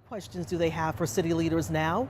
questions do they have for city leaders now?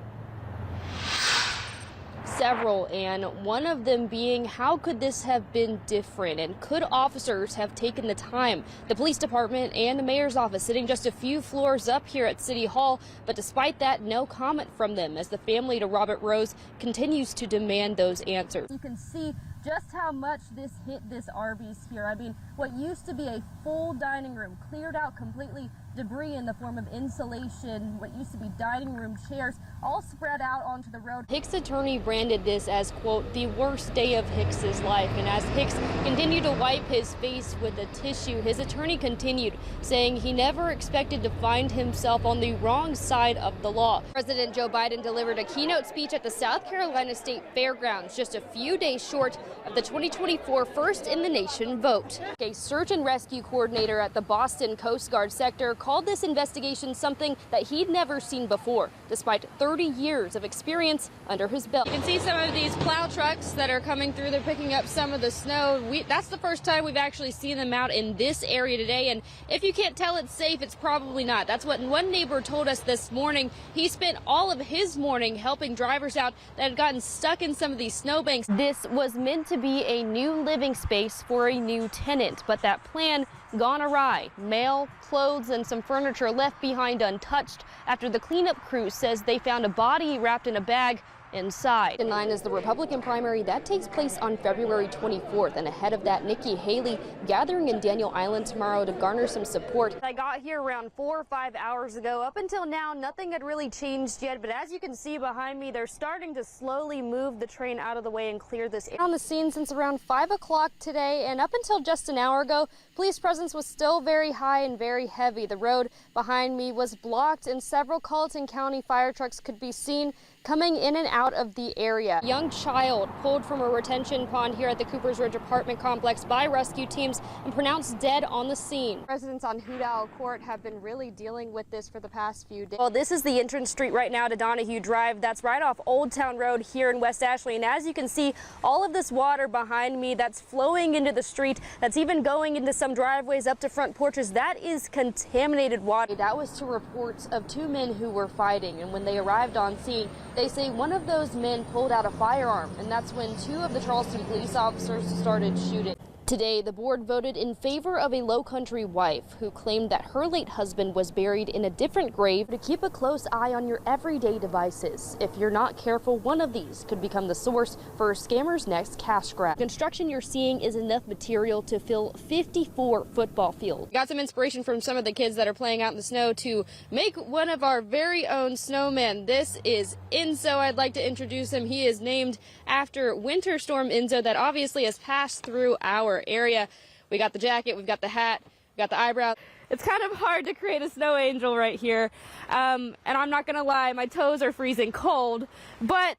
Several, and one of them being, how could this have been different, and could officers have taken the time? The police department and the mayor's office sitting just a few floors up here at City Hall, but despite that, no comment from them as the family to Robert Rose continues to demand those answers. You can see just how much this hit this Arby's here. I mean, what used to be a full dining room cleared out completely, debris in the form of insulation, what used to be dining room chairs, all spread out onto the road. Hicks' attorney branded this as, quote, the worst day of Hicks's life. And as Hicks continued to wipe his face with a tissue, his attorney continued, saying he never expected to find himself on the wrong side of the law. President Joe Biden delivered a keynote speech at the South Carolina State Fairgrounds just a few days short of the 2024 First in the Nation vote. A search and rescue coordinator at the Boston Coast Guard sector called this investigation something that he'd never seen before, despite 30 years of experience under his belt. You can see some of these plow trucks that are coming through. They're picking up some of the snow. That's the first time we've actually seen them out in this area today. And if you can't tell it's safe, it's probably not. That's what one neighbor told us this morning. He spent all of his morning helping drivers out that had gotten stuck in some of these snowbanks. This was meant to be a new living space for a new tenant, but that plan gone awry. Mail, clothes, and some furniture left behind untouched after the cleanup crew says they found a body wrapped in a bag inside. In line is the Republican primary that takes place on February 24th, and ahead of that, Nikki Haley gathering in Daniel Island tomorrow to garner some support. I got here around 4 or 5 hours ago. Up until now, nothing had really changed yet, but as you can see behind me, they're starting to slowly move the train out of the way and clear this area. On the scene since around 5 o'clock today, and up until just an hour ago, police presence was still very high and very heavy. The road behind me was blocked, and several Colleton County fire trucks could be seen coming in and out of the area. A young child pulled from a retention pond here at the Coopers Ridge apartment complex by rescue teams and pronounced dead on the scene. Residents on Hoot Owl Court have been really dealing with this for the past few days. Well, this is the entrance street right now to Donahue Drive. That's right off Old Town Road here in West Ashley. And as you can see, all of this water behind me that's flowing into the street, that's even going into some driveways up to front porches, that is contaminated water. That was to reports of 2 men who were fighting, and when they arrived on scene, they say one of those men pulled out a firearm, and that's when 2 of the Charleston police officers started shooting. Today, the board voted in favor of a Low Country wife who claimed that her late husband was buried in a different grave. To keep a close eye on your everyday devices. If you're not careful, one of these could become the source for a scammer's next cash grab. Construction you're seeing is enough material to fill 54 football fields. Got some inspiration from some of the kids that are playing out in the snow to make one of our very own snowmen. This is Enzo. I'd like to introduce him. He is named after Winter Storm Enzo that obviously has passed through our area. We got the jacket, we've got the hat, we got the eyebrow. It's kind of hard to create a snow angel right here. And I'm not gonna lie, my toes are freezing cold, but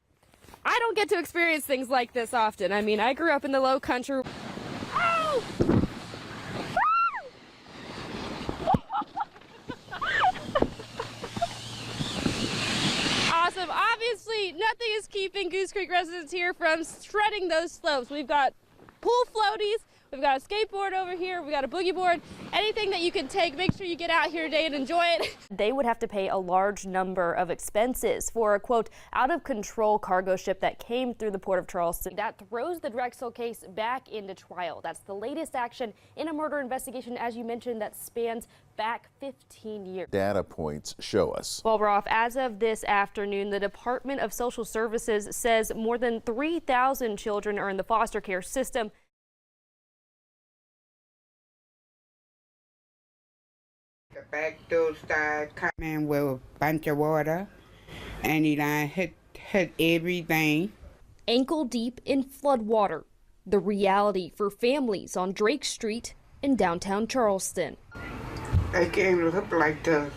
I don't get to experience things like this often. I mean, I grew up in the Low Country. Ow! Awesome. Obviously, nothing is keeping Goose Creek residents here from shredding those slopes. We've got pool floaties, we've got a skateboard over here, we've got a boogie board, anything that you can take. Make sure you get out here today and enjoy it. They would have to pay a large number of expenses for a, quote, out-of-control cargo ship that came through the port of Charleston. That throws the Drexel case back into trial. That's the latest action in a murder investigation, as you mentioned, that spans back 15 years. Data points show us. Well, Rolf, as of this afternoon, the Department of Social Services says more than 3,000 children are in the foster care system. The back door started coming with a bunch of water, and it hit everything. Ankle deep in flood water, the reality for families on Drake Street in downtown Charleston. I can't look like this.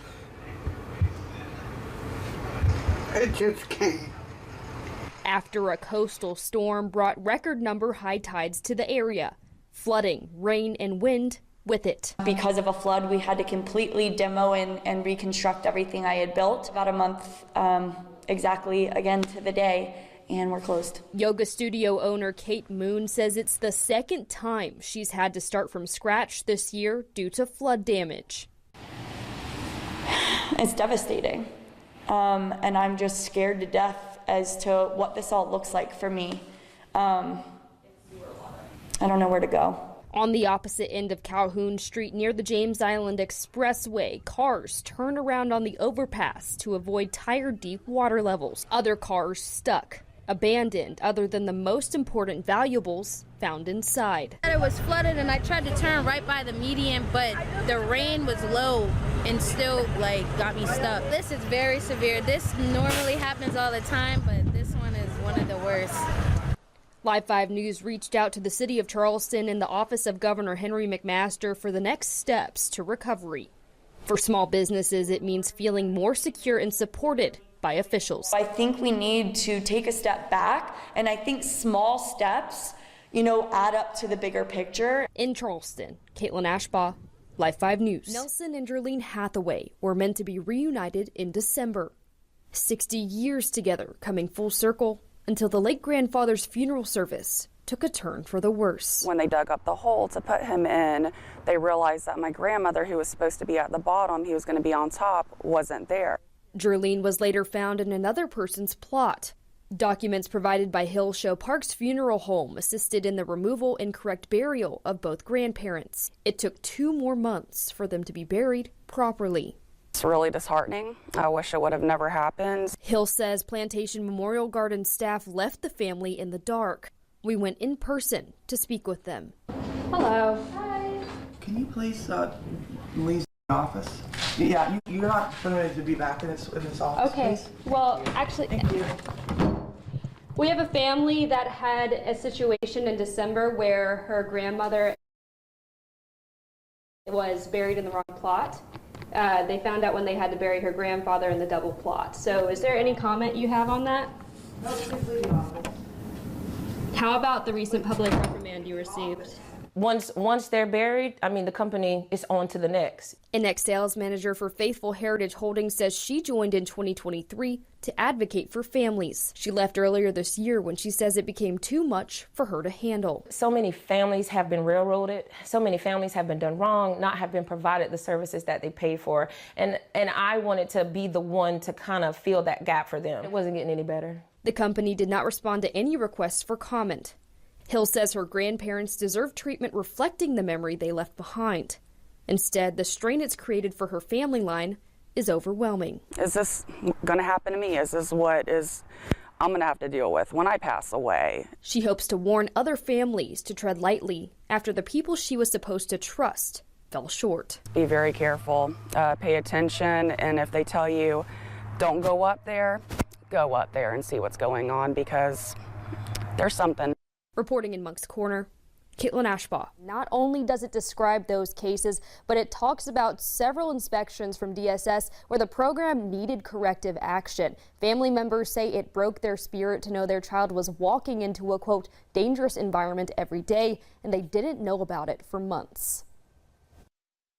I just can't. After a coastal storm brought record number high tides to the area, flooding, rain, and wind with it. Because of a flood, we had to completely demo and reconstruct everything I had built. About a month exactly again to the day, and we're closed. Yoga studio owner Kate Moon says it's the second time she's had to start from scratch this year due to flood damage. It's devastating. And I'm just scared to death as to what this all looks like for me. I don't know where to go. On the opposite end of Calhoun Street near the James Island Expressway, cars turn around on the overpass to avoid tire-deep water levels. Other cars stuck, abandoned, other than the most important valuables found inside. It was flooded and I tried to turn right by the median, but the rain was low and still got me stuck. This is very severe. This normally happens all the time, but this one is one of the worst. Live 5 News reached out to the city of Charleston and the office of Governor Henry McMaster for the next steps to recovery. For small businesses, it means feeling more secure and supported by officials. I think we need to take a step back, and I think small steps, add up to the bigger picture. In Charleston, Caitlin Ashbaugh, Live 5 News. Nelson and Jerlene Hathaway were meant to be reunited in December. 60 years together, coming full circle until the late grandfather's funeral service took a turn for the worse. When they dug up the hole to put him in, they realized that my grandmother, who was supposed to be at the bottom, he was going to be on top, wasn't there. Jerlene was later found in another person's plot. Documents provided by Hill show Park's funeral home assisted in the removal and correct burial of both grandparents. It took 2 more months for them to be buried properly. It's really disheartening. I wish it would have never happened. Hill says Plantation Memorial Garden staff left the family in the dark. We went in person to speak with them. Hello. Hi. Can you please leave the office? Yeah, you're not permitted to be back in this office. Okay. Please? Well, actually, Thank you. We have a family that had a situation in December where her grandmother was buried in the wrong plot. They found out when they had to bury her grandfather in the double plot. So is there any comment you have on that? No, you can leave the office. How about the recent public reprimand you received? Once they're buried, the company is on to the next. An ex-sales manager for Faithful Heritage Holdings says she joined in 2023 to advocate for families. She left earlier this year when she says it became too much for her to handle. So many families have been railroaded. So many families have been done wrong, not have been provided the services that they paid for. And I wanted to be the one to kind of fill that gap for them. It wasn't getting any better. The company did not respond to any requests for comment. Hill says her grandparents deserve treatment reflecting the memory they left behind. Instead, the strain it's created for her family line is overwhelming. Is this going to happen to me? Is this what I'm going to have to deal with when I pass away? She hopes to warn other families to tread lightly after the people she was supposed to trust fell short. Be very careful, pay attention, and if they tell you don't go up there and see what's going on, because there's something. Reporting in Moncks Corner, Caitlin Ashbaugh. Not only does it describe those cases, but it talks about several inspections from DSS where the program needed corrective action. Family members say it broke their spirit to know their child was walking into a, quote, dangerous environment every day, and they didn't know about it for months.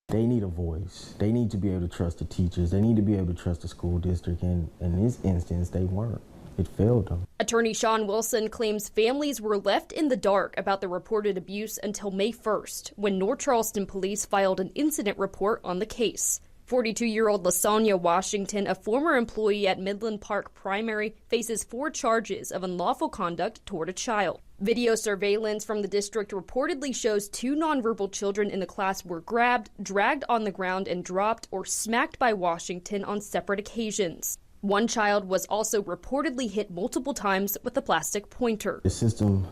They need a voice. They need to be able to trust the teachers. They need to be able to trust the school district, and in this instance, they weren't. It failed them. Attorney Sean Wilson claims families were left in the dark about the reported abuse until May 1st, when North Charleston police filed an incident report on the case. 42-year-old LaSonia Washington, a former employee at Midland Park Primary, faces 4 charges of unlawful conduct toward a child. Video surveillance from the district reportedly shows 2 nonverbal children in the class were grabbed, dragged on the ground, and dropped or smacked by Washington on separate occasions. One child was also reportedly hit multiple times with a plastic pointer. The system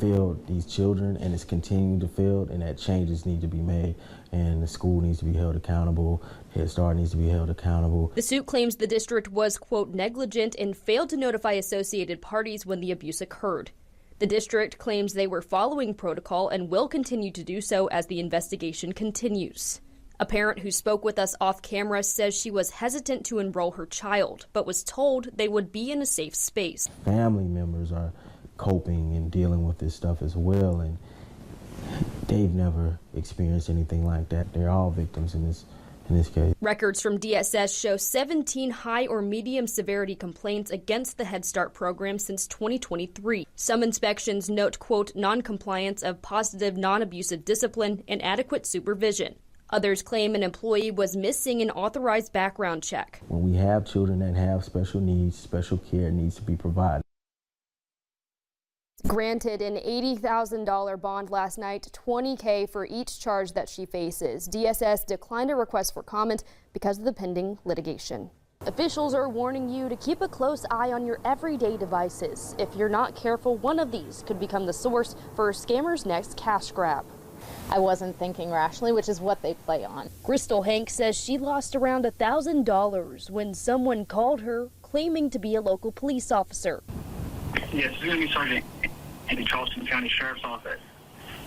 failed these children, and it's continuing to fail, and that changes need to be made, and the school needs to be held accountable. Head Start needs to be held accountable. The suit claims the district was, quote, negligent and failed to notify associated parties when the abuse occurred. The district claims they were following protocol and will continue to do so as the investigation continues. A parent who spoke with us off camera says she was hesitant to enroll her child, but was told they would be in a safe space. Family members are coping and dealing with this stuff as well, and they've never experienced anything like that. They're all victims in this case. Records from DSS show 17 high or medium severity complaints against the Head Start program since 2023. Some inspections note, quote, non-compliance of positive non-abusive discipline and adequate supervision. Others claim an employee was missing an authorized background check. When we have children that have special needs, special care needs to be provided. Granted an $80,000 bond last night, $20,000 for each charge that she faces. DSS declined a request for comment because of the pending litigation. Officials are warning you to keep a close eye on your everyday devices. If you're not careful, one of these could become the source for a scammer's next cash grab. I wasn't thinking rationally, which is what they play on. Crystal Hank says she lost around $1,000 when someone called her claiming to be a local police officer. Yes, this is going to be Sergeant in the Charleston County Sheriff's Office.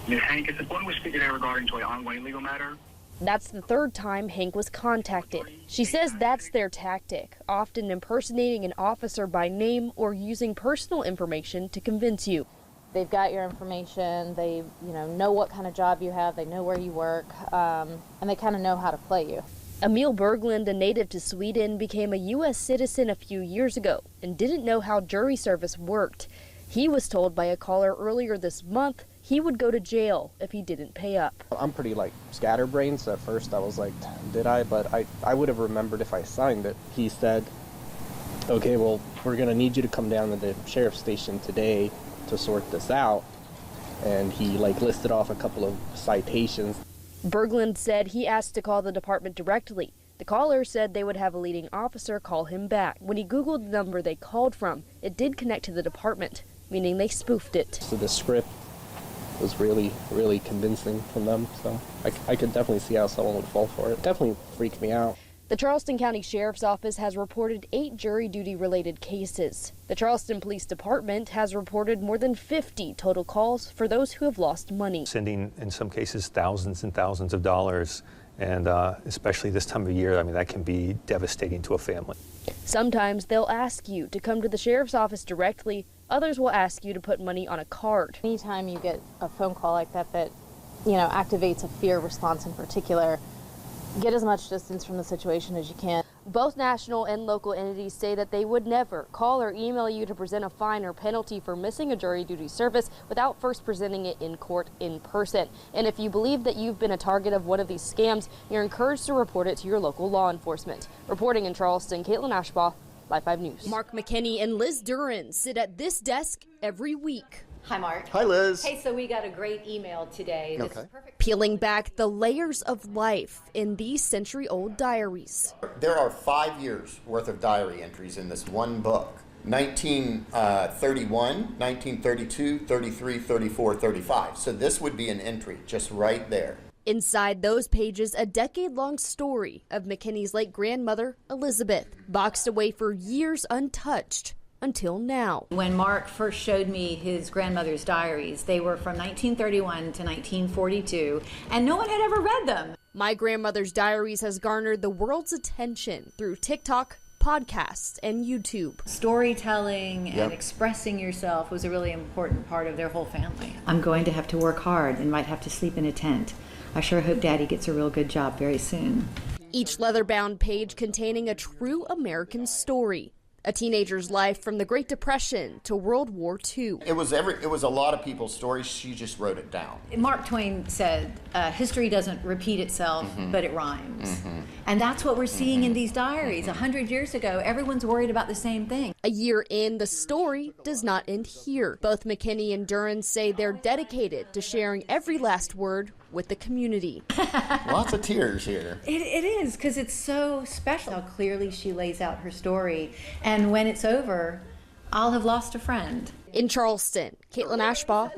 Ms. Hank, is the point we speak today regarding to an ongoing legal matter? That's the third time Hank was contacted. She says that's their tactic, often impersonating an officer by name or using personal information to convince you. They've got your information. They, know what kind of job you have. They know where you work, and they kind of know how to play you. Emil Berglund, a native to Sweden, became a U.S. citizen a few years ago and didn't know how jury service worked. He was told by a caller earlier this month he would go to jail if he didn't pay up. I'm pretty scatterbrained, so at first I was like, did I? But I would have remembered if I signed it. He said, okay, well, we're going to need you to come down to the sheriff's station today to sort this out. And he listed off a couple of citations. Berglund said he asked to call the department directly. The caller said they would have a leading officer call him back. When he Googled the number they called from, it did connect to the department, meaning they spoofed it. So the script was really, really convincing from them. So I could definitely see how someone would fall for it. Definitely freaked me out. The Charleston County Sheriff's Office has reported 8 jury duty related cases. The Charleston Police Department has reported more than 50 total calls for those who have lost money. Sending, in some cases, thousands and thousands of dollars. And especially this time of year, that can be devastating to a family. Sometimes they'll ask you to come to the sheriff's office directly. Others will ask you to put money on a card. Anytime you get a phone call like that activates a fear response in particular, get as much distance from the situation as you can. Both national and local entities say that they would never call or email you to present a fine or penalty for missing a jury duty service without first presenting it in court in person. And if you believe that you've been a target of one of these scams, you're encouraged to report it to your local law enforcement. Reporting in Charleston, Caitlin Ashbaugh, Live 5 News. Mark McKinney and Liz Duran sit at this desk every week. Hi, Mark. Hi, Liz. Hey, so we got a great email today. This is perfect. Peeling back the layers of life in these century-old diaries. There are 5 years worth of diary entries in this one book. 1931, 1932, 33, 34, 35. So this would be an entry just right there. Inside those pages, a decade-long story of McKinney's late grandmother, Elizabeth, boxed away for years untouched. Until now. When Mark first showed me his grandmother's diaries, they were from 1931 to 1942, and no one had ever read them. My grandmother's diaries has garnered the world's attention through TikTok, podcasts, and YouTube. Storytelling and expressing yourself was a really important part of their whole family. I'm going to have to work hard and might have to sleep in a tent. I sure hope Daddy gets a real good job very soon. Each leather-bound page containing a true American story. A teenager's life from the Great Depression to World War II. It was a lot of people's stories. She just wrote it down. Mark Twain said, history doesn't repeat itself, but it rhymes. And that's what we're seeing in these diaries. 100 years ago, everyone's worried about the same thing. A year in, the story does not end here. Both McKinney and Duran say they're dedicated to sharing every last word with the community. Lots of tears here. It is, because it's so special how clearly she lays out her story. And when it's over, I'll have lost a friend. In Charleston, Caitlin Ashbaugh.